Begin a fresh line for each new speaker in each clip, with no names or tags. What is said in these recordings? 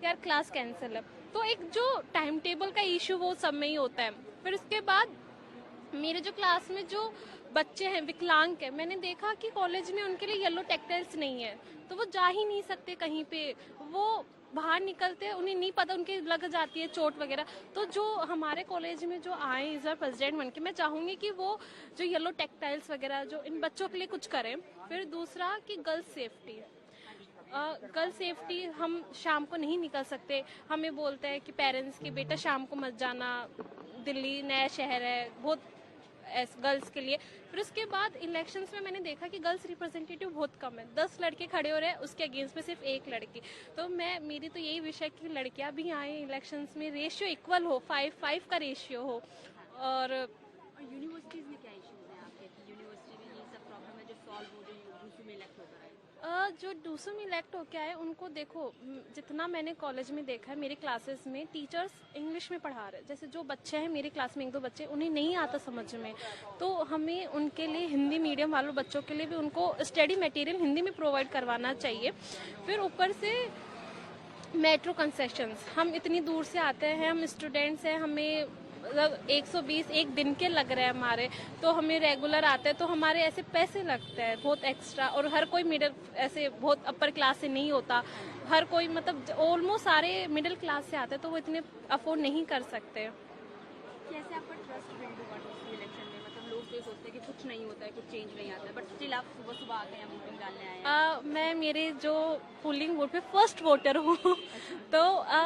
कि यार class cancel है। तो एक जो टाइम टेबल का इशू वो सब में ही होता है। फिर उसके बाद मेरे जो क्लास में जो बच्चे हैं विकलांग है, मैंने देखा कि कॉलेज में उनके लिए येलो टेक्सटाइल्स नहीं है, तो वो जा ही नहीं सकते कहीं पे। वो बाहर निकलते हैं, उन्हें नहीं पता, उनके लग जाती है चोट वगैरह। तो जो हमारे कॉलेज में जो आए इस बार प्रेसिडेंट बन के, मैं चाहूंगी कि वो जो येलो टेक्सटाइल्स वगैरह जो इन बच्चों के लिए कुछ करें। फिर दूसरा कि गर्ल्स सेफ्टी, गर्ल सेफ्टी, हम शाम को नहीं निकल सकते। हमें बोलते हैं कि पेरेंट्स की बेटा शाम को मत जाना, दिल्ली नया शहर है बहुत गर्ल्स के लिए। फिर उसके बाद इलेक्शंस में मैंने देखा कि गर्ल्स रिप्रेजेंटेटिव बहुत कम है, 10 लड़के खड़े हो रहे हैं, उसके अगेंस्ट में सिर्फ एक लड़की। तो मेरी तो यही विषय कि लड़कियां भी आए इलेक्शंस में, रेशियो इक्वल हो, 5-5 का रेशियो हो। और
यूनिवर्सिटीज में क्या इश्यूज हैं आपके कि यूनिवर्सिटी में ये सब प्रॉब्लम है जो सॉल्व हो जो यूसू में इलेक्ट होकर आए?
जो डूसू में इलेक्ट हो के आए उनको देखो, जितना मैंने कॉलेज में देखा है, मेरे क्लासेस में टीचर्स इंग्लिश में पढ़ा रहे हैं। जैसे जो बच्चे हैं मेरे क्लास में, 1-2 बच्चे, उन्हें नहीं आता समझ में, तो हमें उनके लिए हिंदी मीडियम वालों बच्चों के लिए भी उनको स्टडी मटेरियल हिंदी में प्रोवाइड करवाना चाहिए। फिर ऊपर से मेट्रो कंसेशंस, हम इतनी दूर से आते हैं, हम स्टूडेंट्स हैं, हमें मतलब 120 एक दिन के लग रहे हैं हमारे, तो हमें रेगुलर आते हैं तो हमारे ऐसे पैसे लगते हैं बहुत एक्स्ट्रा। और हर कोई मिडिल ऐसे बहुत अपर क्लास से नहीं होता, हर कोई मतलब ऑलमोस्ट सारे मिडिल क्लास से आते हैं, तो वो इतने अफोर्ड नहीं कर सकते।
कैसे आपका ट्रस्ट बिल्ड हुआ दूसरी इलेक्शन में? मतलब लोग तो ये सोचते हैं कि कुछ नहीं होता है, कुछ चेंज नहीं आता है, बट स्टिल आप सुबह सुबह आते हैं, वोटिंग डालने आए हैं।
मैं मेरे जो पोलिंग बूथ पे फर्स्ट वोटर हूँ तो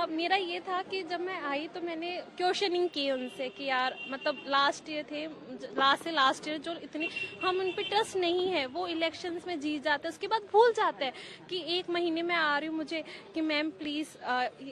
मेरा ये था कि जब मैं आई तो मैंने क्वेश्चनिंग की उनसे कि यार मतलब लास्ट ईयर जो इतनी हम उन पे ट्रस्ट नहीं है, वो इलेक्शंस में जीत जाते हैं, उसके बाद भूल जाते हैं कि 1 महीने में आ रही हूँ मुझे कि मैम प्लीज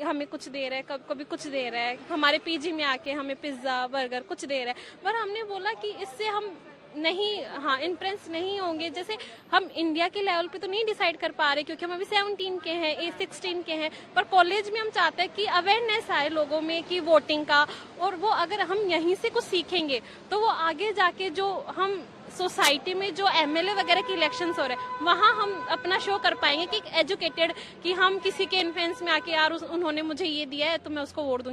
हमें कुछ दे रहे हैं, कभी कुछ दे रहा है, हमारे पीजी में आके हमें पिज्जा बर्गर कुछ दे रहा है। पर हमने बोला कि इससे हम नहीं, हाँ, इन्फ्लुएंस नहीं होंगे। जैसे हम इंडिया के लेवल पे तो नहीं डिसाइड कर पा रहे क्योंकि हम अभी 17 के हैं, 16 के हैं, पर कॉलेज में हम चाहते हैं कि अवेयरनेस आए लोगों में कि वोटिंग का। और वो अगर हम यहीं से कुछ सीखेंगे तो वो आगे जाके जो हम सोसाइटी में जो एमएलए वगैरह के इलेक्शंस हो रहे हैं वहाँ हम अपना शो कर पाएंगे कि एजुकेटेड, कि हम किसी के इन्फ्लुएंस में आके यार उन्होंने मुझे ये दिया है तो मैं उसको वोट दूंगी।